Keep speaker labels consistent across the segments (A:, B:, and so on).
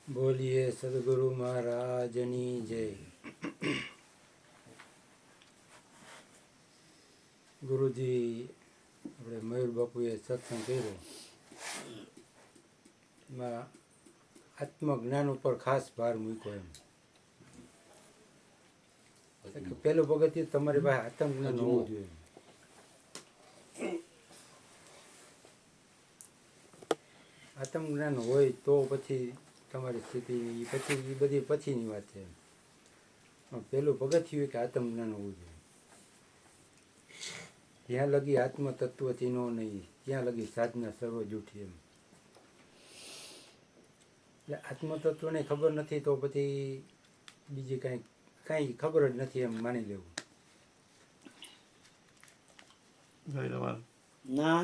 A: બોલીએ સદગુરુ મહારાજની જય. ગુરુજી આપણે મયુર બાપુએ સત્સંગ કર્યો એમાં આત્મજ્ઞાન ઉપર ખાસ ભાર મૂક્યો એમ કે પેલું પગથિયું તમારી પાસે આત્મજ્ઞાન હોવું જોઈએ. આત્મજ્ઞાન હોય તો પછી તમારી સ્થિતિ પછી એ બધી પછીની વાત છે. પણ પેલું પગથિયું કે આત્મજ્ઞાન હોવું જોઈએ. જ્યાં લગી આત્મતત્વ ચીનો નહીં ત્યાં લગી સાધના સર્વ જૂઠી એમ. એટલે આત્મતત્વને ખબર નથી તો પછી બીજી કાંઈ ખબર જ નથી એમ માની લેવું.
B: ના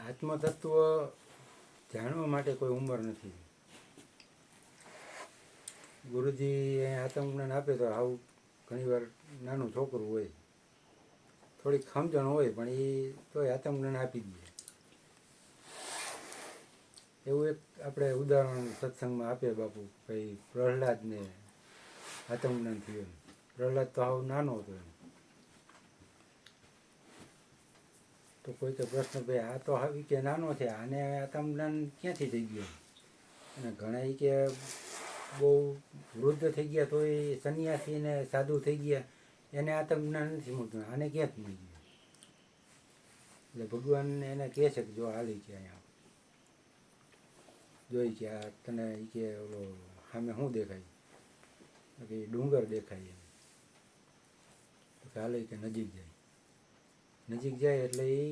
A: આત્મતત્વ જાણવા માટે કોઈ ઉંમર નથી. ગુરુજી આત્મજ્ઞાન આપે તો આવું ઘણીવાર નાનું છોકરું હોય, થોડીક સમજણ હોય પણ એ તોય આત્મજ્ઞાન આપી દે. એવું એક આપણે ઉદાહરણ સત્સંગમાં આપીએ બાપુ, ભાઈ પ્રહલાદને આત્મજ્ઞાન થયું. પ્રહલાદ તો આવું નાનો હતો એમ. તો કોઈ તો પ્રશ્ન, ભાઈ આ તો આવી કે નાનો છે, આને આત્મજ્ઞાન ક્યાંથી થઈ ગયું? અને ઘણા કે બહુ વૃદ્ધ થઈ ગયા તો એ સંન્યાસી ને સાધુ થઈ ગયા એને આત્મજ્ઞાન નથી મળતું, આને ક્યાંથી મળી ગયું? એટલે ભગવાન એને કહે છે કે જો હાલી કે અહીંયા જોઈ કે આ તને કે ઓલો સામે શું દેખાય કે ડુંગર દેખાય એમ. તો હાલે કે નજીક જાય. નજીક જાય એટલે એ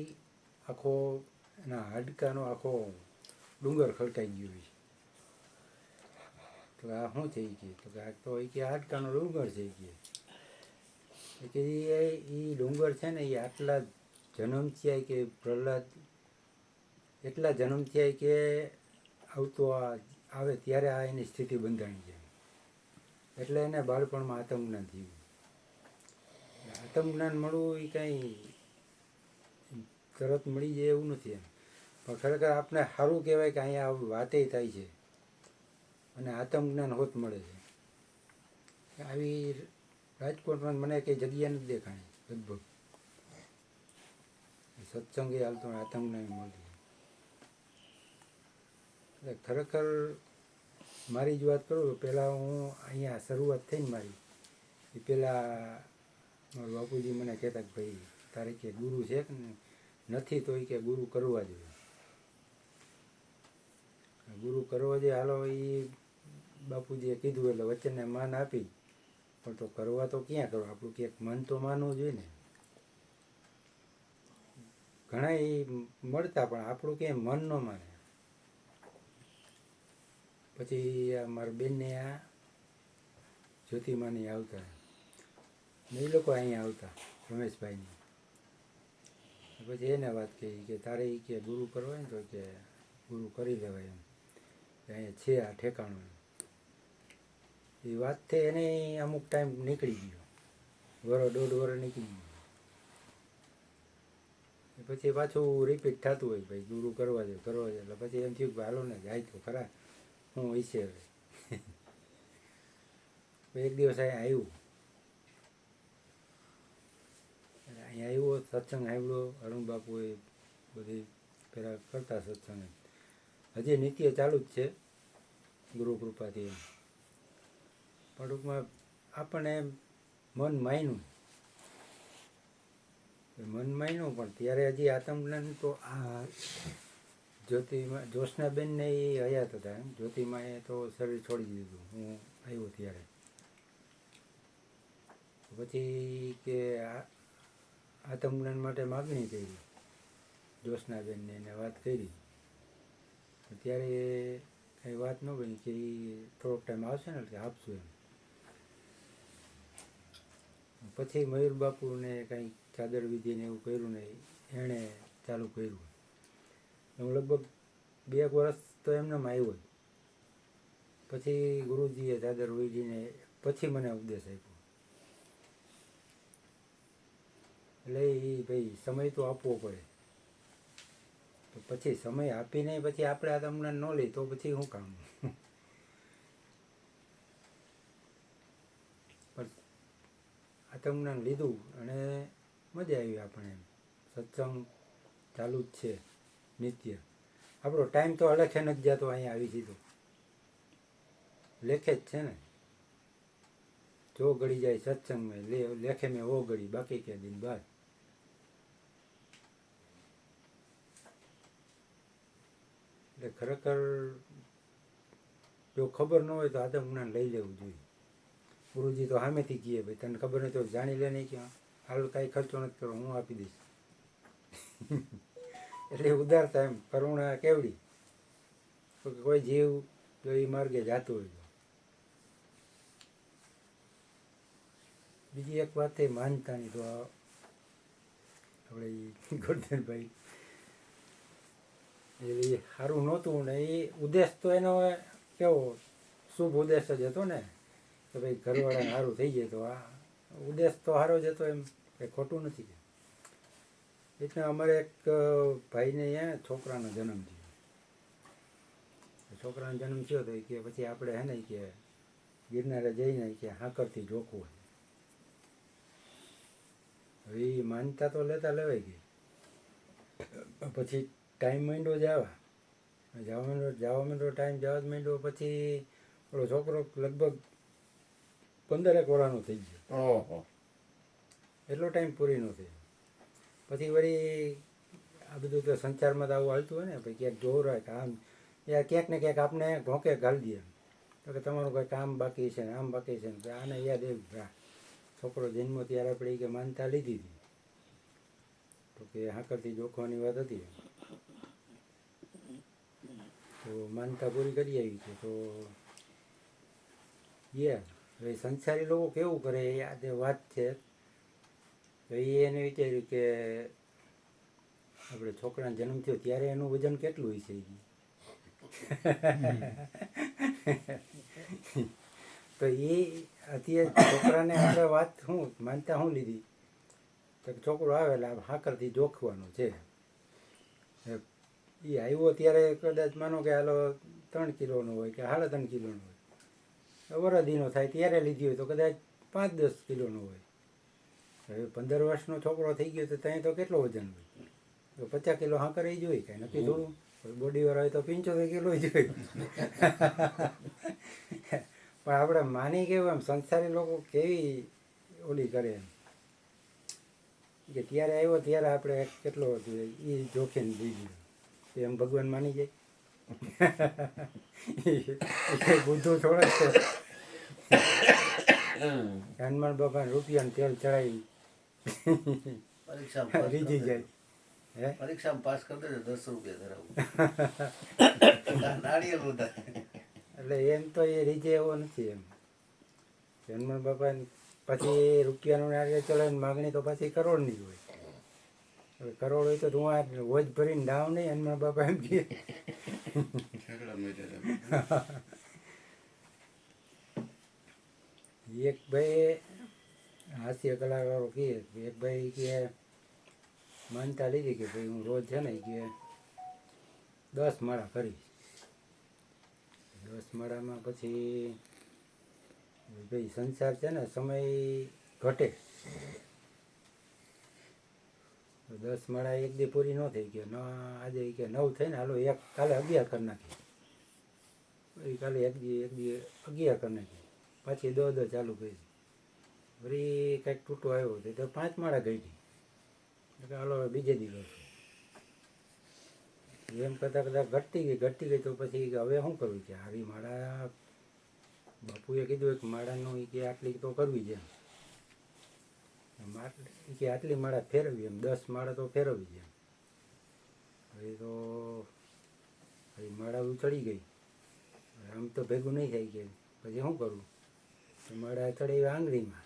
A: આખો એના હાડકાનો આખો ડુંગર ખડકાઈ ગયો છે. તો આ શું છે કે તો આ તો એ કે હાડકાનો ડુંગર છે કે એ ડુંગર છે ને એ આટલા જન્મ થયા કે પ્રહલાદ એટલા જન્મ થયા કે આવતો આવે ત્યારે આ એની સ્થિતિ બંધાણી જાય. એટલે એને બાળપણમાં આત્મજ્ઞાન થયું. આત્મજ્ઞાન મળવું એ કાંઈ તરત મળી જાય એવું નથી એમ. પણ ખરેખર આપણે સારું કહેવાય કે અહીંયા વાતે થાય છે અને આત્મજ્ઞાન હોત મળે છે. આવી રાજકોટમાં મને કંઈ જગ્યા નથી દેખાણી લગભગ. સત્સંગે હાલતો આત્મજ્ઞાન મળતું. એટલે ખરેખર મારી જ વાત કરું, પહેલાં હું અહીંયા શરૂઆત થઈને મારી એ પહેલાં મારા બાપુજી મને કહેતા કે ભાઈ તારે કે ગુરુ છે કે નથી તો એ કે ગુરુ કરવા જોઈએ. ગુરુ કરવા જોઈએ હાલો એ બાપુજીએ કીધું એટલે વચનને માન આપી. પણ તો કરવા તો ક્યાં કરો, આપણું ક્યાંક મન તો માનવું જોઈએ ને. ઘણા એ મળતા પણ આપણું ક્યાંય મન ન માને. પછી મારા બેનને આ જ્યોતિમાની આવતા ને એ લોકો અહીંયા આવતા રમેશભાઈની. પછી એને વાત કહી કે તારે એ કે ગુરુ કરવા ને તો કે ગુરુ કરી લેવાય એમ, અહીંયા છે આ ઠેકાણું. એ વાત થઈ એને અમુક ટાઈમ નીકળી ગયો, દોઢ વર્ષ નીકળી ગયો. પછી પાછું રિપીટ થતું હોય ભાઈ ગુરુ કરવા દે એટલે પછી એમ થયું કે હાલો ને જાય તો ખરા હું વિશે. એક દિવસ અહીંયા આવ્યો સત્સંગ સાંભળ્યો. અરુણ બાપુએ બધી પેલા કરતા સત્સંગ હજી નિત્ય ચાલુ જ છે ગુરુ કૃપાથી. પણ ટૂંકમાં આપણને મન માન્યું પણ ત્યારે હજી આત્મજ્ઞાન તો આ જ્યોત્સનાબેનને એ હયાત હતા એમ. જ્યોતિમાએ તો શરીર છોડી દીધું હું આવ્યો ત્યારે. પછી કે આત્મજ્ઞાન માટે માગણી કરી જ્યોત્સનાબેનને એને વાત કરી. ત્યારે કંઈ વાત ન બની કે એ થોડોક ટાઈમ આવશે ને એટલે આપશું એમ. પછી મયુર બાપુને કંઈ ચાદર વિધિને એવું કર્યું ને એણે ચાલુ કર્યું. હું લગભગ 2 વર્ષ તો એમનેમ આવ્યો જ. પછી ગુરુજીએ ચાદર વિધિને પછી મને ઉપદેશ આપ્યો. એટલે એ ભાઈ સમય તો આપવો પડે. તો પછી સમય આપીને પછી આપણે આ તમને ન લઈ તો પછી શું કામ. પણ આ તમને લીધું અને મજા આવી આપણે એમ. સત્સંગ ચાલુ જ છે નિત્ય. આપણો ટાઈમ તો અલખે નથી જતો, અહીંયા આવી સીધો લેખે જ છે ને. જો ગળી જાય સત્સંગ મેં લેખે મેં વો ગળી બાકી કે દિન બાદ. એટલે ખરેખર જો ખબર ન હોય તો આદમ જ્ઞાન લઈ લેવું જોઈએ. ગુરુજી તો સામેથી કહે ભાઈ તને ખબર નહીં તો જાણી લે નહીં કે હાલ કાંઈ ખર્ચો નથી કરો, હું આપી દઈશ. એટલે ઉદારતા એમ કરુણા કેવડી તો કોઈ જીવ જો એ માર્ગે જતો હોય તો. બીજી એક વાત એ માનતાની તો આપણે ગોરધનભાઈ એ સારું નહોતું ને એ ઉદ્દેશ તો એનો કેવો શુભ ઉદ્દેશ જ હતો ને કે ભાઈ ઘરવાળાને સારું થઈ જાય તો આ ઉદ્દેશ તો સારો જ હતો, એમ કંઈ ખોટું નથી. એટલે અમારે એક ભાઈને અહીંયા છોકરાનો જન્મ થયો. છોકરાનો જન્મ થયો તો કે પછી આપણે હે ને કે ગિરનારે જઈને કે હાકરથી જોખવું. હવે એ માનતા તો લેતા લેવાઈ ગઈ. પછી ટાઈમ માંડ્યો જવા માંડ્યો ટાઈમ જવા જ માંડ્યો. પછી ઓલો છોકરો લગભગ 15 વર્ષનો થઈ ગયો. એટલો ટાઈમ પૂરી ન થયો. પછી વળી આ બધું તો સંસારમાં તો આવું હાલતું હોય ને ભાઈ ક્યાંક જોર હોય કે આમ યાર ક્યાંક ને ક્યાંક આપણે ઘોંકે ઘાલી દે તો કે તમારું કંઈ કામ બાકી છે ને આમ બાકી છે ને આને યાદ એવું છોકરો જન્મ ત્યારે આપણે કે માનતા લીધી હતી તો કે હાકરથી જોખવાની વાત હતી તો માનતા પૂરી કરી આવી છે. તો હવે સંસારી લોકો કેવું કરે આ જે વાત છે તો એને વિચાર્યું કે આપણે છોકરાનો જન્મ થયો ત્યારે એનું વજન કેટલું હોય છે. તો એ અત્યારે છોકરાને આપણે વાત શું માનતા શું લીધી તો છોકરો આવે એટલે હાકરથી જોખવાનો છે. એ આવ્યો ત્યારે કદાચ માનો કે હાલો 3 કિલોનો હોય કે 3.5 કિલોનો હોય, વરદીનો થાય ત્યારે લીધી હોય તો કદાચ 5-10 કિલોનો હોય. હવે 15 વર્ષનો છોકરો થઈ ગયો તો ત્યાં તો કેટલો વજન હોય તો 50 કિલો હાકર એ જોઈએ કાંઈ નક્કી થોડું. બોડીવાળા હોય તો 75 કિલો જોઈએ. પણ આપણે માની કેવું એમ સંસારી લોકો કેવી ઓલી કરે એમ કે ત્યારે આવ્યો ત્યારે આપણે કેટલો એ જોખીને દીધું એમ ભગવાન માની જાય. બુદ્ધું થોડા છે. હનુમાન બાપાને રૂપિયાનું તેલ ચડાવી રીઝી જાય.
B: પરીક્ષામાં પાસ કરી દેજો 10 રૂપિયા ધરાવું. નાળિયેર ઉધાર.
A: એટલે એમ તો એ રીજે એવો નથી એમ. હનુમાન બાપાને પછી રૂપિયાનું નાળિયેર ચડાવીને માગણી તો પછી કરોડની હોય. હવે કરોડ હોય તો રૂઆ વોજ ભરીને ડાવ નહીં. હનુમાન બાપા એમ કહે એક ભાઈ હાસ્ય કલાકારો કહે એક ભાઈ કે માનતા લીધી કે ભાઈ હું રોજ છે ને કે 10 માળા કરીશ. 10 માળામાં પછી ભાઈ સંસાર છે ને સમય ઘટે તો 10 માળા એક દી પૂરી ન થઈ ગયો ન આજે કે 9 થઈને હાલો એક કાલે 11 કરી નાખી. કાલે એક દી 11 કરી નાખી. પછી 10 ચાલુ કરી. વળી કંઈક તૂટો આવ્યો તો 5 માળા ગઈ. હાલો બીજે દિવસ એમ કરતાં ઘટતી ગઈ તો પછી હવે શું કરવું છે આવી માળા. બાપુએ કીધું કે માળાનું કે આટલી તો કરવી છે કે આટલી માળા ફેરવી એમ 10 માળા તો ફેરવી છે. હવે તો માળા ચડી ગઈ આમ તો ભેગું નહીં થાય કે પછી શું કરવું તો માળા ચડાવી આંગળીમાં.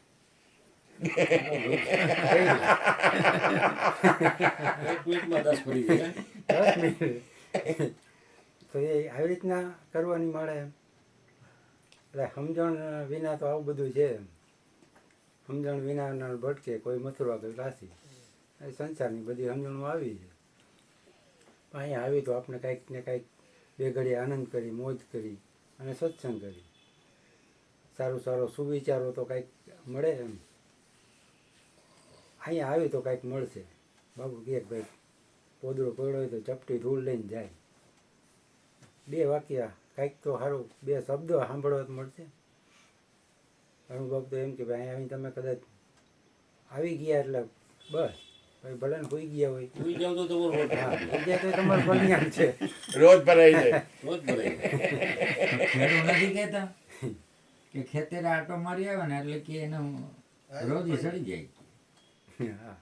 A: તો એ આવી રીતના કરવાની મળે એમ. એટલે સમજણ વિના તો આવું બધું છે એમ. સમજણ વિના ભટકે કોઈ મથુરા કોઈ કાશી. એ સંસારની બધી સમજણો આવી છે. અહીંયા આવી તો આપણે કાંઈક ને કાંઈક બે ઘડી આનંદ કરી મોજ કરી અને સત્સંગ કરી સારું સારું સુવિચારો તો કાંઈક મળે એમ અહીંયા આવી તો કાંઈક મળશે બાપુ કહે ભાઈ પોદળો પડ્યો હોય તો ચપટી ધૂળ લઈને જાય બે વાક્ય કાંઈક તો સારું બે શબ્દો સાંભળવા તો મળશે અનુભવ તો એમ કે ભાઈ અહીં તમે કદાચ આવી ગયા એટલે બસ ભાઈ ભલે ને હોઈ ગયા હોય
B: ઉઈ જાવ તો તમારો
A: હા હોઈ જાય તો તમારું કલ્યાણ છે
C: રોજ ભરાઈ જાય.
B: રોજ ભરાય.
D: ખેડૂત નથી કહેતા કે ખેતરે આટો મારી આવે ને એટલે કે એને રોજી સડી જાય.
A: હા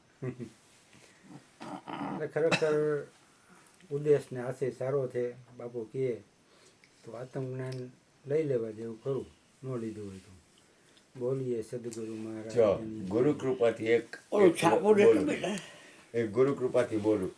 A: એટલે ખરેખર ઉદ્દેશ ને આશય સારો છે બાપુ કહે તો આત્મજ્ઞાન લઈ લેવા જેવું ખરું ન લીધું હોય તો બોલીએ સદગુરુ
C: જો
A: મહારાજ
C: ગુરુ કૃપાથી એક
E: ઓલું છાપું દેતો
C: બોલું.
E: બેટા
C: એક ગુરુ કૃપાથી બોલું